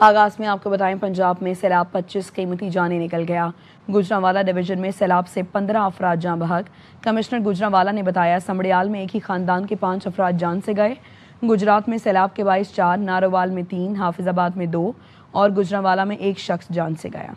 आगाज में आपको बताएं, पंजाब में सैलाब 25 कीमती जानें निकल गया। गुजरांवाला डिवीजन में सैलाब से 15 अफराद जान बहक। कमिश्नर गुजरांवाला ने बताया, समड़ियाल में एक ही खानदान के 5 अफराद जान से गए। गुजरात में सैलाब के बाइस 4, नारोवाल में 3, हाफिजाबाद में 2 और गुजरांवाला में 1 शख्स जान से गया।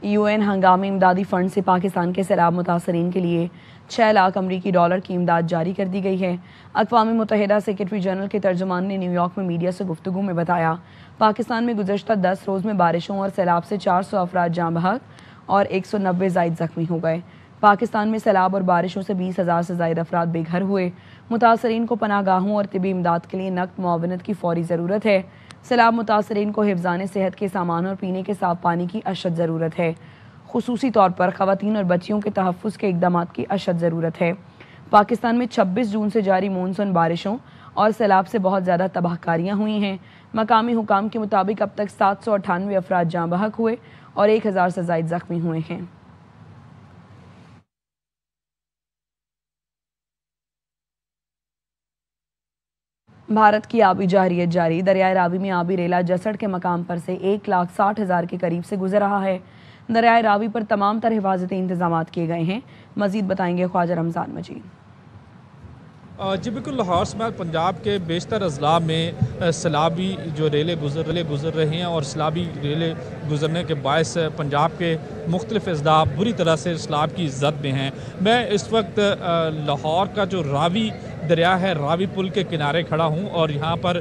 UN हंगामी इमदादी फंड से पाकिस्तान के सैलाब मुतासरीन के लिए 6 लाख अमरीकी डॉलर की इमदाद जारी कर दी गई है। अक़वाम मुत्तहिदा सेक्रेटरी जनरल के तर्जुमान ने न्यूयॉर्क में मीडिया से गुफ्तगू में बताया, पाकिस्तान में गुज़श्ता 10 रोज़ में बारिशों और सैलाब से 400 अफराद जाँ बहक और 190 ज़ायद ज़ख्मी हो गए। पाकिस्तान में सैलाब और बारिशों से 20,000 से ज़ायद अफराद बेघर हुए। मुतासरीन को पनाहगाहों और तिबी इमदाद के लिए नक़द मुआवनत की फौरी ज़रूरत है। सैलाब मुतासरीन को हिफ्ज़ाने सेहत के सामान और पीने के साफ पानी की अशद ज़रूरत है। खुसूसी तौर पर ख़वातीन और बच्चियों के तहफ़्फ़ुज़ के इक़दामात की अशद ज़रूरत है। पाकिस्तान में 26 जून से जारी मानसून बारिशों और सैलाब से बहुत ज़्यादा तबाहकारियाँ हुई हैं। मकामी हुकाम के मुताबिक अब तक 798 अफराद जाँ बहक हुए और 1000 से ज़ायद ज़ख्मी हुए हैं। भारत की आबी जारियत जारी। दरियाए रावी में आबी रेला जसड़ के मकाम पर से 1,60,000 के करीब से गुजर रहा है। दरियाए रावी पर तमाम तरह हिफाजती इंतजाम किए गए हैं। मजीद बताएंगे ख्वाजा रमज़ान मजीद। जी बिल्कुल, लाहौर स्मार्ट पंजाब के बेशतर अजला में सैलाबी जो रेले गुजर रहे हैं और सैलाबी रेले गुजरने के बायस पंजाब के मुख्तलिफ अजला बुरी तरह से सैलाब की जद में हैं। मैं इस वक्त लाहौर का जो रावी दरिया है, रावी पुल के किनारे खड़ा हूँ और यहाँ पर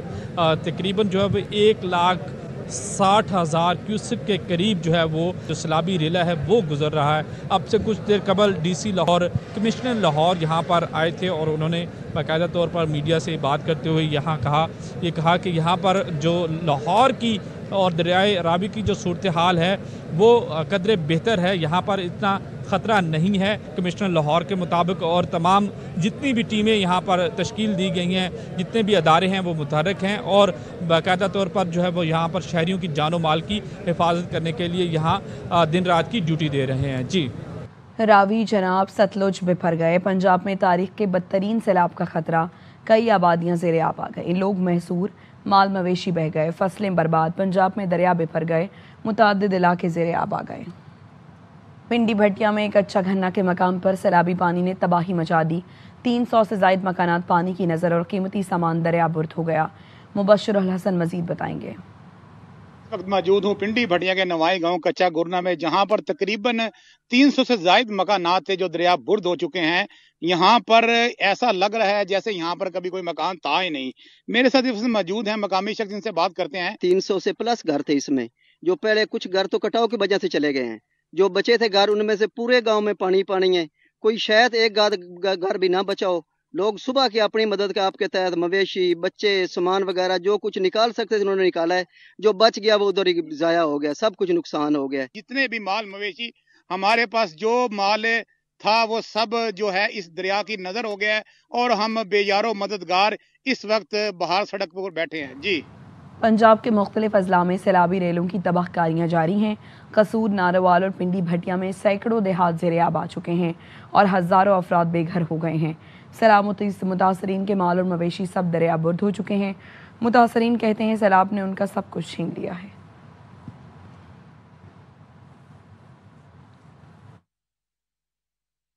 तकरीबन जो है 1,60,000 क्यूसिक के करीब जो है वो जो सैलाबी रेला है वो गुजर रहा है। अब से कुछ देर कबल DC लाहौर, कमिश्नर लाहौर यहाँ पर आए थे और उन्होंने बाकायदा तौर पर मीडिया से बात करते हुए ये कहा कि यहाँ पर जो लाहौर की और दरियाए रावी की जो सूरत हाल है वो कदरे बेहतर है, यहाँ पर इतना ख़तरा नहीं है कमिश्नर लाहौर के मुताबिक। और तमाम जितनी भी टीमें यहाँ पर तश्कील दी गई हैं, जितने भी अदारे हैं वो मुतहर्रिक हैं और बाकायदा तौर पर जो है वो यहाँ पर शहरियों की जानो माल की हिफाजत करने के लिए यहाँ दिन रात की ड्यूटी दे रहे हैं। जी, रावी जनाब सतलुज बिफर गए। पंजाब में तारीख के बदतरीन सैलाब का खतरा। कई आबादियां ज़ेरे आब आ गई, लोग महसूर, माल मवेशी बह गए, फसलें बर्बाद। पंजाब में दरिया बिफर गए, मुतअद्दिद इलाके ज़ेरे आब आ गए। पिंडी भटिया में एक अच्छा घन्ना के मकाम पर सैलाबी पानी ने तबाही मचा दी। 300 से ज़ायद मकानात पानी की नज़र और कीमती सामान दरिया बुर्द हो गया। मुबश्शिर अल हसन मजीद बताएंगे। वक्त मौजूद हूँ पिंडी भटिया के नवाई गांव कच्चा गुरना में, जहां पर तकरीबन 300 से जायद मकानात थे जो दरिया बुर्द हो चुके हैं। यहाँ पर ऐसा लग रहा है जैसे यहाँ पर कभी कोई मकान था ही नहीं। मेरे साथ इस मौजूद हैं मकामी शख्स, इनसे बात करते हैं। 300 से प्लस घर थे इसमें, जो पहले कुछ घर तो कटाव की वजह से चले गए हैं, जो बचे थे घर उनमें से पूरे गाँव में पानी है। कोई शायद एक घर भी ना बचाओ। लोग सुबह की अपनी मदद का आपके तहत मवेशी, बच्चे, सामान वगैरह जो कुछ निकाल सकते थे उन्होंने निकाला है। जो बच गया वो उधर ही जाया हो गया, सब कुछ नुकसान हो गया। जितने भी माल मवेशी हमारे पास जो माल था वो सब जो है इस दरिया की नजर हो गया है और हम बेयारो मददगार इस वक्त बाहर सड़क पर बैठे हैं। जी, पंजाब के मुख्तलिफ अजला में सैलाबी रेलों की तबाहकारियाँ जारी हैं। कसूर, नारोवाल और पिंडी भटिया में सैकड़ों देहात ज़ेरे आब आ चुके हैं और हज़ारों अफराद बेघर हो गए हैं। सैलाब मुतासरीन के माल और मवेशी सब दरिया बुर्द हो चुके हैं। मुतासरीन कहते हैं सैलाब ने उनका सब कुछ छीन लिया है।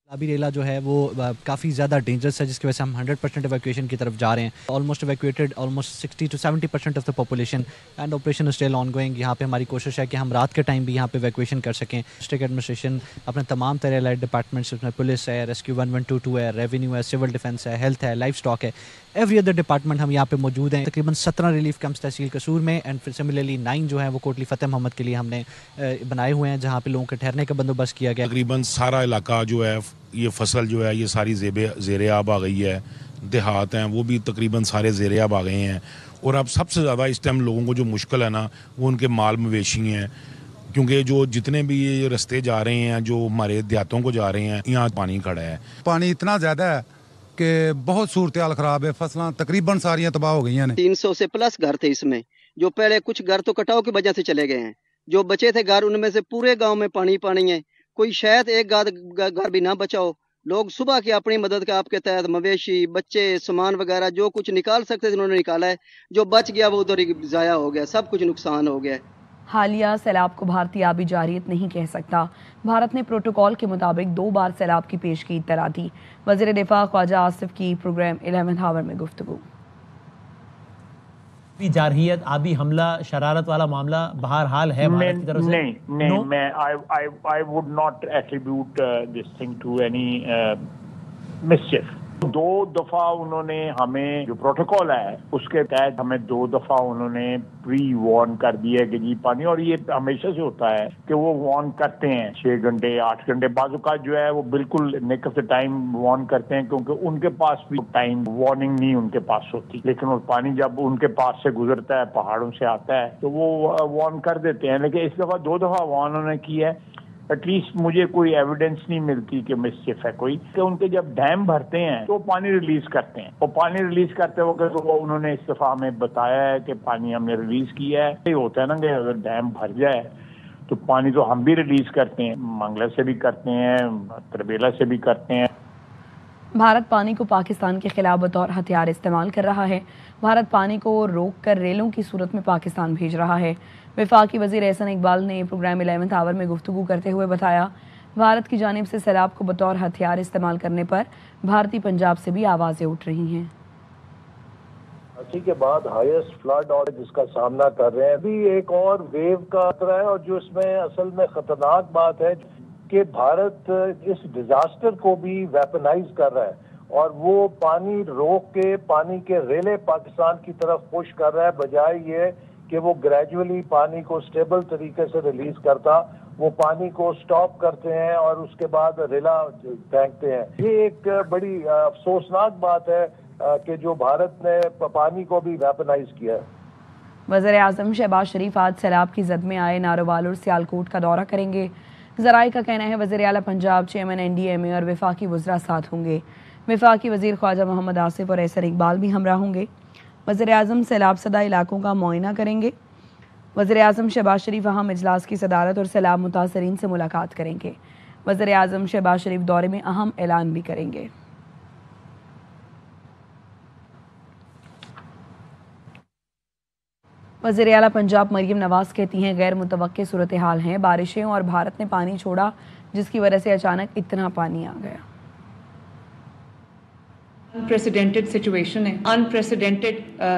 अभी रेला जो है वो काफ़ी ज़्यादा डेंजरस है, जिसकी वजह से हम 100% एवैक्यूएशन की तरफ जा रहे हैं। Almost evacuated almost 60 to 70% of the population and operation still ongoing. यहाँ पे हमारी कोशिश है कि हम रात के टाइम भी यहाँ पे एवैक्यूएशन कर सकें। डिस्ट्रिक्ट एडमिनिस्ट्रेशन अपने तमाम तरह लाइट डिपार्टमेंट्स, उसमें पुलिस है, रेस्क्यू 1122 है, रेवेन्यू है, सिविल डिफेंस है, हेल्थ है, लाइफ स्टॉक है, एवरी अदर डिपार्टमेंट हम यहाँ पे मौजूद हैं। तकरीबन 17 रिलीफ कैंप्स तहसील कसूर में एंड फिर सिमिलरली 9 जो है वो कोटली फतेह मोहम्मद के लिए हमने बनाए हुए हैं, जहाँ पे लोगों के ठहरने का बंदोबस्त किया गया। तकरीबन सारा इलाका जो है ये फसल जो है ये सारी ज़ेरे आब आ गई है। देहात हैं वो भी तकरीबन सारे ज़ेरे आब आ गए हैं और अब सबसे ज़्यादा इस टाइम लोगों को जो मुश्किल है ना वो उनके माल मवेशी हैं, क्योंकि जो जितने भी ये रास्ते जा रहे हैं जो हमारे देहातों को जा रहे हैं यहाँ पानी खड़ा है। पानी इतना ज़्यादा है कि बहुत सूरत हाल खराब है, फसलें तकरीबन सारियाँ तबाह हो गई हैं। 300 से प्लस घर थे इसमें, जो पहले कुछ घर तो कटाव की वजह से चले गए हैं। जो बचे थे घर उनमें से पूरे गाँव में पानी है। कोई शायद एक घर भी ना बचाओ। लोग सुबह की अपनी मदद का आपके तहत मवेशी, बच्चे, सामान वगैरह जो कुछ निकाल सकते थे उन्होंने निकाला है। जो बच गया वो उधर ही ज़ाया हो गया, सब कुछ नुकसान हो गया है। हालिया सैलाब को भारतीय आबी जारियत नहीं कह सकता। भारत ने प्रोटोकॉल के मुताबिक 2 बार सैलाब की पेशगी इत्तला दी। वज़ीर दिफा ख्वाजा आसिफ की प्रोग्राम 11 आवर में गुफ्तगू। जारहियत, आबी हमला, शरारत वाला मामला बहरहाल है भारत की तरफ से? नहीं, मैं I would not attribute this thing to any mischief. 2 दफा उन्होंने हमें जो प्रोटोकॉल है उसके तहत हमें 2 दफा उन्होंने प्री वार्न कर दिया कि जी पानी, और ये हमेशा से होता है कि वो वार्न करते हैं 6 घंटे 8 घंटे, बाजू का जो है वो बिल्कुल nick of the time warn करते हैं, क्योंकि उनके पास भी टाइम वार्निंग नहीं उनके पास होती, लेकिन वो पानी जब उनके पास से गुजरता है, पहाड़ों से आता है, तो वो वार्न कर देते हैं। लेकिन इस दफा 2 दफा वार्न उन्होंने किया है। एटलीस्ट मुझे कोई एविडेंस नहीं मिलती कि मिसचिफ है कोई, कि उनके जब डैम भरते हैं तो पानी रिलीज करते हैं, और पानी रिलीज करते वक्त तो उन्होंने इस दफा हमें बताया है कि पानी हमने रिलीज किया है। ये होता है ना कि अगर डैम भर जाए तो पानी तो हम भी रिलीज करते हैं, मंगला से भी करते हैं, तरबेला से भी करते हैं। भारत पानी को पाकिस्तान के खिलाफ बतौर हथियार इस्तेमाल कर रहा है। भारत पानी को रोक कर रेलों की सूरत में पाकिस्तान भेज रहा है। वफाकी वज़ीर एहसन इकबाल ने प्रोग्राम 11 आवर में गुफ्तगू करते हुए बताया, भारत की जानिब से सैलाब को बतौर हथियार इस्तेमाल करने पर भारतीय पंजाब से भी आवाज़ें उठ रही हैं। कराची के बाद हाईएस्ट फ्लड और जिसका सामना कर रहे हैं, अभी एक और वेव का खतरा है, और जो इसमें असल में खतरनाक बात है कि भारत इस डिजास्टर को भी वेपनाइज कर रहा है, और वो पानी रोक के पानी के रेले पाकिस्तान की तरफ पुश कर रहा है, बजाय ये कि वो ग्रेजुअली पानी को स्टेबल तरीके से रिलीज करता। वो पानी को स्टॉप करते हैं और उसके बाद रेला फेंकते हैं। ये एक बड़ी अफसोसनाक बात है कि जो भारत ने पानी को भी वेपनाइज किया है। वज़ीर आज़म शहबाज शरीफ आज सैलाब की जद में आए नारोवाल और सियालकोट का दौरा करेंगे। ज़राए का कहना है वज़ीर आला पंजाब, चेयरमैन NDMA और वफाकी वज़रा साथ होंगे। वफाकी वज़ीर ख्वाजा मोहम्मद आसिफ और एहसन इकबाल भी हमरा होंगे। वज़ीर आज़म सैलाब सदा इलाकों का मुआयना करेंगे। वज़ीर आज़म शहबाज शरीफ अहम इजलास की सदारत और सैलाब मुतासरीन से मुलाकात करेंगे। वज़ीर आज़म शहबाज शरीफ दौरे में अहम ऐलान भी करेंगे। वज़ीर आला पंजाब मरीम नवाज़ कहती हैं, गैर मुतवक्के सूरत हाल हैं, बारिशें और भारत ने पानी छोड़ा जिसकी वजह से अचानक इतना पानी आ गया। अनप्रेसिडेंटेड सिचुएशन है, अनप्रेसिडेंटेड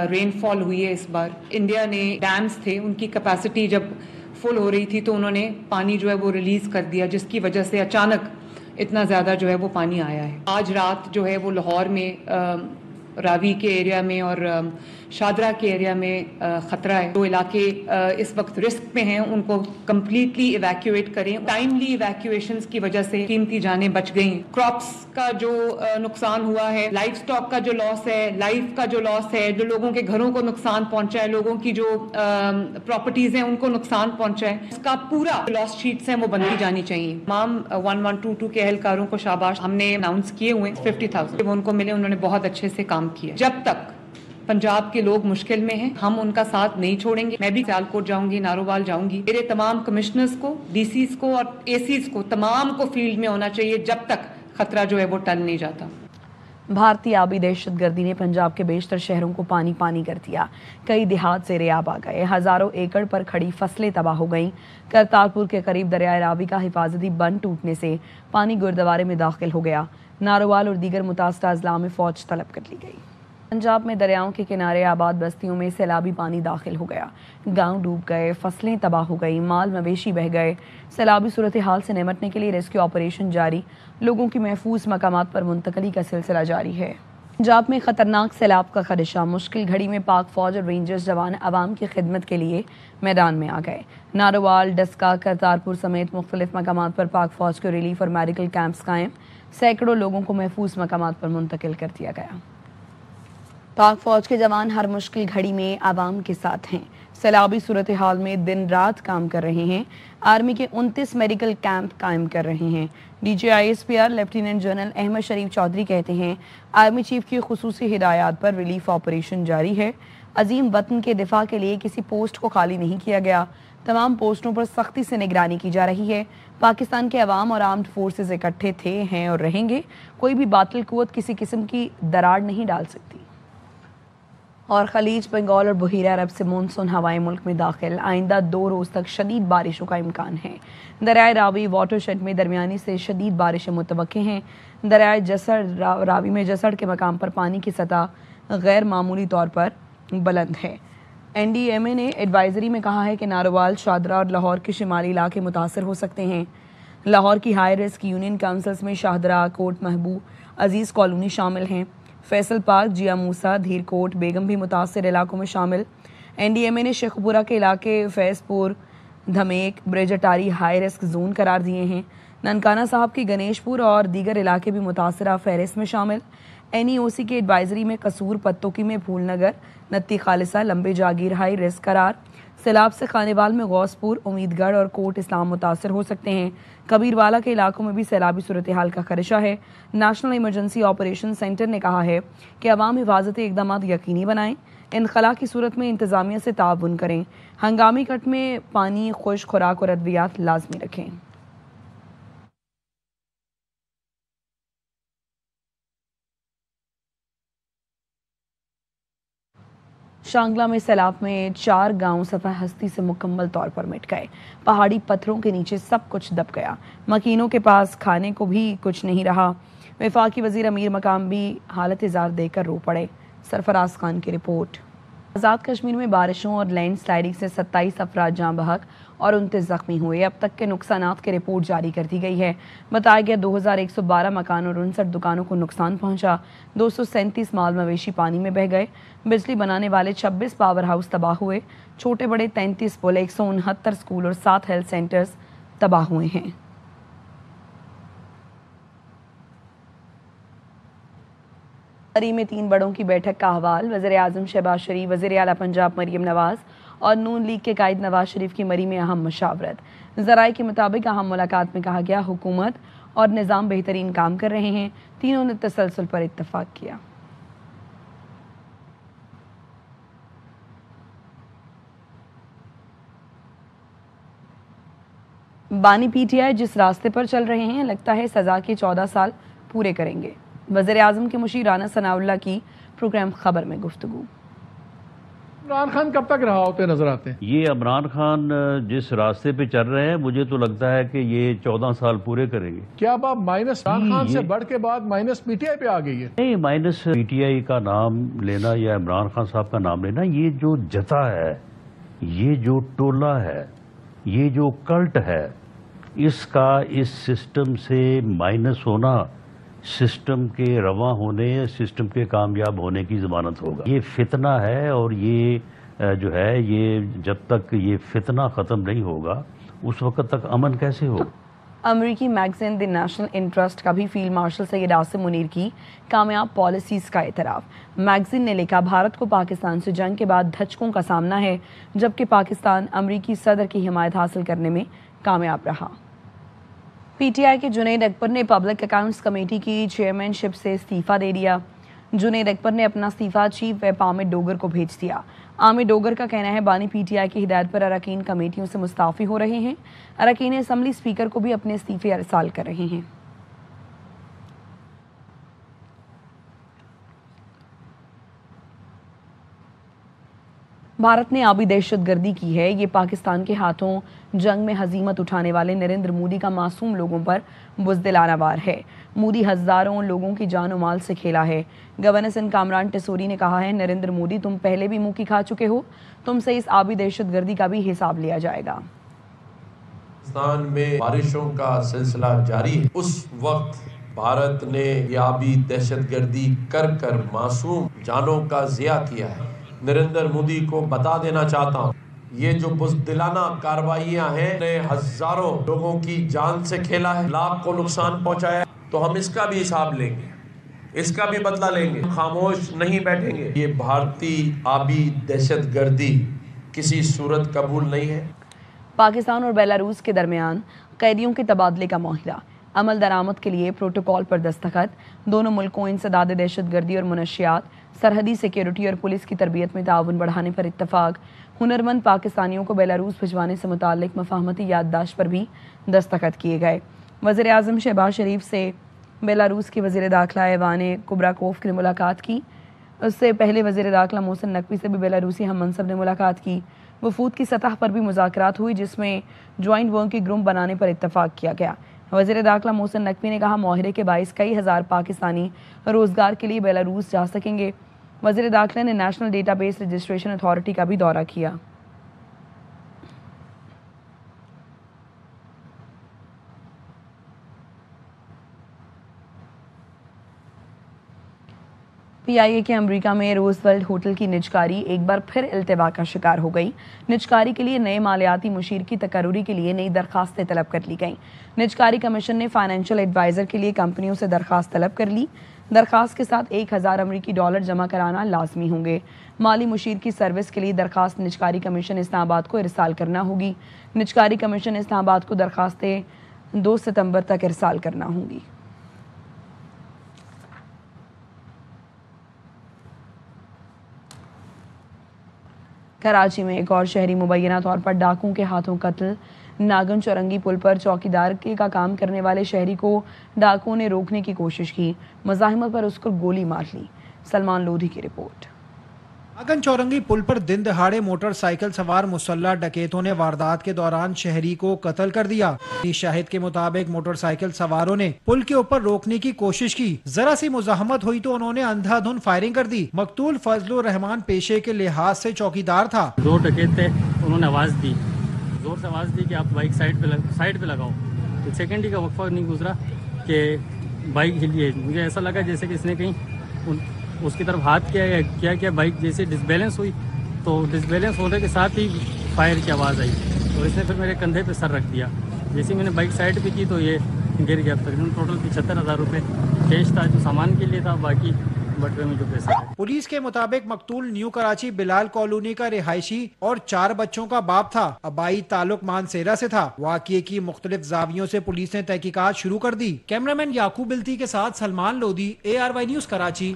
रेनफॉल हुई है इस बार। इंडिया ने डैम्स थे, उनकी कैपेसिटी जब फुल हो रही थी तो उन्होंने पानी जो है वो रिलीज कर दिया, जिसकी वजह से अचानक इतना ज़्यादा जो है वो पानी आया है। आज रात जो है वो लाहौर में रावी के एरिया में और शादरा के एरिया में ख़तरा है। जो इलाके इस वक्त रिस्क में हैं उनको कम्प्लीटली इवैक्यूएट करें। टाइमली इवैक्यूएशंस की वजह से कीमती जानें बच गई। क्रॉप्स का जो नुकसान हुआ है, लाइफ स्टॉक का जो लॉस है, लाइफ का जो लॉस है, जो लोगों के घरों को नुकसान पहुंचा है, लोगों की जो प्रॉपर्टीज हैं उनको नुकसान पहुंचा है, उसका पूरा लॉस शीट्स हैं वो बनती जानी चाहिए। तमाम 1122 के एहलकारों को शाबाश हमने अनाउंस किए हुए 50,000 वो उनको मिले, उन्होंने बहुत अच्छे से काम किया। जब तक पंजाब के लोग मुश्किल में हैं हम उनका साथ नहीं छोड़ेंगे। मैं भी सियालकोट जाऊंगी, नारोवाल जाऊंगी। मेरे तमाम कमिश्नर्स को, DCs को और ACs को, तमाम को फील्ड में होना चाहिए जब तक खतरा जो है वो टल नहीं जाता। भारतीय आबी दहशतगर्दी ने पंजाब के बेशतर शहरों को पानी पानी कर दिया। कई देहात ज़ेर-ए-आब आ गए। हज़ारों एकड़ पर खड़ी फसलें तबाह हो गईं। करतारपुर के करीब दरियाए रावी का हिफाजती बंद टूटने से पानी गुरुद्वारे में दाखिल हो गया। नारोवाल और दीगर मुतासरा अजला में फौज तलब कर ली गई। पंजाब में दरियाओं के किनारे आबाद बस्तियों में सैलाबी पानी दाखिल हो गया। गांव डूब गए, फसलें तबाह हो गई, माल मवेशी बह गए। सैलाबी सूरत हाल से निपटने के लिए रेस्क्यू ऑपरेशन जारी, लोगों की महफूज मकामात पर मुंतकली का सिलसिला जारी है। पंजाब में खतरनाक सैलाब का खदशा, मुश्किल घड़ी में पाक फौज और रेंजर्स जवान अवाम की खिदमत के लिए मैदान में आ गए। नारोवाल, डस्का, करतारपुर समेत मुख्तलिफ मकामात पर पाक फौज के रिलीफ और मेडिकल कैंप्स कायम, सैकड़ों लोगों को महफूज मकामात पर मुंतकिल कर दिया गया। पाक फौज के जवान हर मुश्किल घड़ी में आवाम के साथ हैं। सैलाबी सूरत हाल में दिन रात काम कर रहे हैं। आर्मी के 29 मेडिकल कैंप कायम कर रहे हैं। DGISPR लेफ्टिनेंट जनरल अहमद शरीफ चौधरी कहते हैं, आर्मी चीफ की खुसूसी हिदायत पर रिलीफ ऑपरेशन जारी है। अजीम वतन के दिफा के लिए किसी पोस्ट को खाली नहीं किया गया। तमाम पोस्टों पर सख्ती से निगरानी की जा रही है। पाकिस्तान के अवाम और आर्म्ड फोर्सेस इकट्ठे थे, हैं और रहेंगे। कोई भी बातिल कुव्वत किसी किस्म की दरार नहीं डाल सकती। और खलीज, बंगाल और बहीरा अरब से मानसून हवाएं मुल्क में दाखिल। आइंदा 2 रोज़ तक शदीद बारिशों का इम्कान है। दरियाए रावी वाटरशेड में दरमियानी से शदीद बारिशें मुतवक्के हैं। दरियाए जसड़ रावी में जसड़ के मकाम पर पानी की सतह गैर मामूली तौर पर बुलंद है। NDMA ने एडवाइजरी में कहा है कि नारोवाल, शाहदरा और लाहौर के शिमाली इलाके मुतासर हो सकते हैं। लाहौर की हाई रिस्क यूनियन काउंसिल्स में शाहदरा, कोट महबूब, अजीज़ कॉलोनी शामिल हैं। फैसल पार्क, जिया मूसा, धीरकोट, बेगम भी मुतासर इलाकों में शामिल। NDMA ने शेखपुरा के इलाके फैजपुर, धमेक, ब्रिज अटारी हाई रिस्क जोन करार दिए हैं। ननकाना साहब की गणेशपुर और दीगर इलाके भी मुतासरा फहरिस्त में शामिल। NEOC के एडवाइजरी में कसूर, पत्तोकी में फूलनगर, नत्ती खालिसा, लंबे जागीर हाई रिस्क करार। सैलाब से खानेवाल में गौसपुर, उम्मीदगढ़ और कोट इस्लाम मुतासर हो सकते हैं। कबीरवाला के इलाकों में भी सैलाबी सूरत हाल का खदशा है। नेशनल इमरजेंसी ऑपरेशन सेंटर ने कहा है कि अवाम हिफाजती इक़दाम यकीनी बनाएं। इनखला की सूरत में इंतजामिया से ताउन करें। हंगामी कट में पानी, खुश्क खुराक और अद्वियात लाजमी रखें। शांगला में सैलाब में 4 गांव सफा हस्ती से मुकम्मल तौर पर मिट गए। पहाड़ी पत्थरों के नीचे सब कुछ दब गया। मकीनों के पास खाने को भी कुछ नहीं रहा। वफाकी वजीर अमीर मकाम भी हालत इज़ार देकर रो पड़े। सरफराज खान की रिपोर्ट। आज़ाद कश्मीर में बारिशों और लैंड स्लाइडिंग से 27 अफराद जाँ बहक और 29 जख्मी हुए। अब तक के नुकसानात की रिपोर्ट जारी कर दी गई है। बताया गया 2112 मकान और 59 दुकानों को नुकसान पहुंचा। 237 माल मवेशी पानी में बह गए। बिजली बनाने वाले 26 पावर हाउस तबाह हुए। छोटे बड़े 33 पुल, 169 स्कूल और 7 हेल्थ सेंटर्स तबाह हुए हैं। में 3 बड़ों की बैठक का अहवाल। वज़ीर आज़म शहबाज शरीफ, वज़ीर आला पंजाब मरियम नवाज और नून लीग के कायद नवाज शरीफ की मरी में अहम मशावरत। ज़राए के मुताबिक अहम मुलाकात में कहा गया हुकूमत और निज़ाम बेहतरीन काम कर रहे हैं। तीनों ने तसलसल पर इत्तफाक किया। बानी PTI जिस रास्ते पर चल रहे हैं, लगता है सजा के 14 साल पूरे करेंगे। वज़ीर आज़म के मुशीर राना सनाउल्लाह की प्रोग्राम खबर में गुफ्तगू। इमरान खान कब तक रहा होते नजर आते हैं? ये इमरान खान जिस रास्ते पे चल रहे हैं, मुझे तो लगता है कि ये 14 साल पूरे करेंगे। क्या अब आप माइनस इमरान खान से बढ़ के बाद माइनस PTI पे आ गई है? नहीं, माइनस PTI का नाम लेना या इमरान खान साहब का नाम लेना, ये जो जथा है, ये जो टोला है, ये जो कल्ट है, इसका इस सिस्टम से माइनस होना सिस्टम के रवा होने, सिस्टम के कामयाब होने की ज़मानत होगा। ये फितना है और ये जो है, ये जब तक ये फितना ख़त्म नहीं होगा उस वक्त तक अमन कैसे होगा। अमेरिकी मैगजीन द नेशनल इंटरेस्ट का भी फील्ड मार्शल सैयद आसिम मुनीर की कामयाब पॉलिसीज़ का एतराफ़। मैगजीन ने लिखा, भारत को पाकिस्तान से जंग के बाद धचकों का सामना है, जबकि पाकिस्तान अमेरिकी सदर की हिमायत हासिल करने में कामयाब रहा। PTI के जुनैद अकबर ने पब्लिक अकाउंट्स कमेटी की चेयरमैनशिप से इस्तीफ़ा दे दिया। जुनैद अकबर ने अपना इस्तीफ़ा चीफ व्हिप आमिर डोगर को भेज दिया। आमिर डोगर का कहना है बानी PTI की हिदायत पर अरकान कमेटियों से मुस्ताफ़ी हो रहे हैं। अरकान असम्बली स्पीकर को भी अपने इस्तीफ़े अरसाल कर रहे हैं। भारत ने आबी दहशतगर्दी की है। ये पाकिस्तान के हाथों जंग में हजीमत उठाने वाले नरेंद्र मोदी का मासूम लोगों पर बुज़दिलाना वार है। मोदी हज़ारों लोगों की जान और माल से खेला है। गवर्नर सिंध कामरान टेसोरी ने कहा है, नरेंद्र मोदी तुम पहले भी मुंह की खा चुके हो, तुमसे इस आबी दहशतगर्दी का भी हिसाब लिया जाएगा। पाकिस्तान में बारिशों का सिलसिला जारी है। उस वक्त भारत ने ये आबी दहशतगर्दी कर कर मासूम जानों का ज़िया किया है। नरेंद्र मोदी को बता देना चाहता हूँ, ये जो बुज़दिलाना कार्रवाइयाँ हैं ने हजारों लोगों की जान से खेला है, लाख को नुकसान पहुँचाया है, तो हम इसका भी हिसाब लेंगे, इसका भी बदला लेंगे, खामोश नहीं बैठेंगे। ये भारतीय आबी दहशतगर्दी किसी सूरत कबूल नहीं है। पाकिस्तान और बेलारूस के दरमियान कैदियों के तबादले का माहिदा। عمل درآمد کے لیے پروٹوکول پر دستخط. دونوں ملکوں انسداد دہشت گردی اور منشیات, سرحدی سیکیورٹی اور پولیس کی تربیت میں تعاون بڑھانے پر اتفاق. ہنرمند پاکستانیوں کو بیلاروس بھجوانے سے متعلق مفاہمتی یادداشت پر بھی دستخط کیے گئے. وزیر اعظم شہباز شریف سے بیلاروس کے وزیر داخلہ ایوان کوبراکوف نے ملاقات کی. اس سے پہلے وزیر داخلہ محسن نقوی سے بھی بیلاروسی ہم منصب نے ملاقات کی. وفود کی سطح پر بھی مذاکرات ہوئی جس میں جوائنٹ ورکنگ گروپ بنانے پر اتفاق کیا گیا. وزیر داخلہ محسن نقوی نے کہا معاہدے کے باعث کئی ہزار پاکستانی روزگار کے لیے بیلاروس جا سکیں گے. وزیر داخلہ نے national data base registration authority کا بھی دورہ کیا. پی آئی اے کے امریکہ میں روزولٹ ہوٹل کی نجکاری ایک بار پھر التوا کا شکار ہو گئی. نجکاری کے لیے نئے مالیاتی مشیر کی تقرری کے لیے نئی درخواستیں طلب کر لی گئیں. نجکاری کمیشن نے فائنینشیل ایڈوائزر کے لیے کمپنیوں سے درخواست طلب کر لی. درخواست کے ساتھ $1000 جمع کرانا لازمی ہوں گے. مالی مشیر کی سروس کے لیے درخواست نجکاری کمیشن اسلام آباد کو ارسال کرنا ہوگی. نجکاری کمیشن اسلام آباد کو درخواستیں 2 ستمبر تک ارسال کرنا ہوں گی. کراچی میں ایک اور شہری مبینہ طور پر ڈاکوؤں کے ہاتھوں قتل. ناگن چورنگی پل پر چوکیدار کا کام کرنے والے شہری کو ڈاکوؤں نے روکنے کی کوشش کی. مزاحمت پر اس کو گولی مار لی. سلمان لودھی کی رپورٹ. ناگن چورنگی پل پر دن دہاڑے موٹر سائیکل سوار مسلح ڈکیتوں نے واردات کے دوران شہری کو قتل کر دیا. شاہد کے مطابق موٹر سائیکل سواروں نے پل کے اوپر روکنے کی کوشش کی. ذرا سی مزاحمت ہوئی تو انہوں نے اندھا دھند فائرنگ کر دی. مقتول فضل الرحمان پیشے کے لحاظ سے چوکیدار تھا. 2 ڈکیت تھے, انہوں نے آواز دی, زور سے آواز دی کہ آپ بائک سائیڈ پہ لگاؤ. ایک سیکنڈ کا وقفہ نہیں گزرا کہ بائک ہلی ہے. مجھے ایسا لگا جیسے کہ اس نے کہیں اس کی طرف ہاتھ کیا بائک جیسے ڈس بیلنس ہوئی تو ڈس بیلنس ہونے کے ساتھ ہی فائر کی آواز آئی اور اس نے پھر میرے کندھے پہ سر رکھ دیا. جیسے میں نے بائک سائڈ پہ کی تو یہ گر گیا. تقریباً ٹوٹل 75,000 روپے کیش تھا جو سامان کے لیے تھا, باقی بٹوے میں جو پیسے تھے. پولیس کے مطابق مقتول نیو کراچی بلال کالونی کا رہائشی اور 4 بچوں کا باپ تھا. آبائی تعلق مانسیرا سے تھا. واقعے کی مختلف زاویوں سے پولیس نے تحقیقات شروع کر دی. کیمرامین یعقوب بلتی کے ساتھ سلمان لودھی, ARY نیوز کراچی.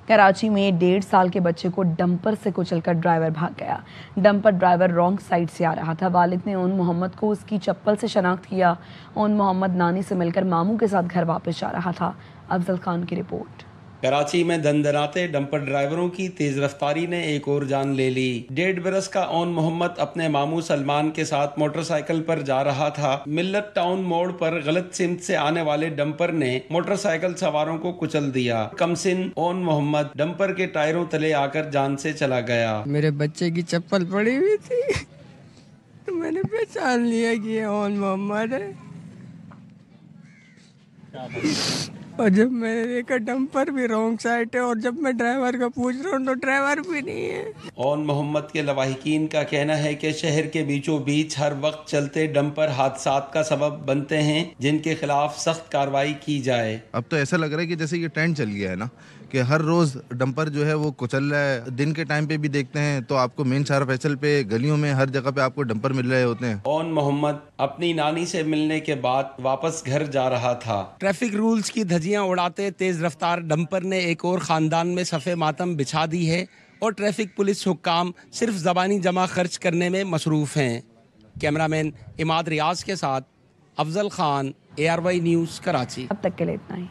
کراچی میں 1.5 سال کے بچے کو ڈمپر سے کچل کر ڈرائیور بھاگ گیا. ڈمپر ڈرائیور رانگ سائڈ سے آ رہا تھا. والد نے اون محمد کو اس کی چپل سے شناخت کیا. اون محمد نانی سے مل کر ماموں کے ساتھ گھر واپس جا رہا تھا. افضل خان کی رپورٹ. کراچی میں دندناتے ڈمپر ڈرائیوروں کی تیز رفتاری نے ایک اور جان لے لی. 1.5 برس کا اون محمد اپنے ماموں سلمان کے ساتھ موٹر سائیکل پر جا رہا تھا. ملت ٹاؤن موڑ پر غلط سمت سے آنے والے ڈمپر نے موٹر سائیکل سواروں کو کچل دیا. کمسن اون محمد ڈمپر کے ٹائروں تلے آ کر جان سے چلا گیا. میرے بچے کی چپل پڑی ہوئی تھی تو میں نے پہچان لیا کہ یہ اون محمد ہے. اور جب میں نے دیکھا ڈمپر بھی رانگ سائڈ ہے اور جب میں ڈرائیور کا پوچھ رہا ہوں تو ڈرائیور بھی نہیں ہے. اون محمد کے لواحقین کا کہنا ہے کہ شہر کے بیچوں بیچ ہر وقت چلتے ڈمپر حادثات کا سبب بنتے ہیں جن کے خلاف سخت کارروائی کی جائے. اب تو ایسا لگ رہا ہے کہ جیسے یہ ٹرینڈ چل گیا ہے نا کہ ہر روز ڈمپر جو ہے وہ کچل رہا ہے. دن کے ٹائم پہ بھی دیکھتے ہیں تو آپ کو مین شہر فیصل پہ گلیوں میں ہر جگہ پہ آپ کو ڈمپر مل رہے ہوتے ہیں. اون محمد اپنی نانی سے ملنے کے بعد واپس گھر جا رہا تھا. ٹریفک رولز کی دھجیاں اڑاتے تیز رفتار ڈمپر نے ایک اور خاندان میں صف ماتم بچھا دی ہے اور ٹریفک پولیس حکام صرف زبانی جمع خرچ کرنے میں مصروف ہیں. کیمرامین اماد ریاض کے ساتھ افضل خان, ARY نیوز کراچی. اب تک کے لیے اتنا ہی.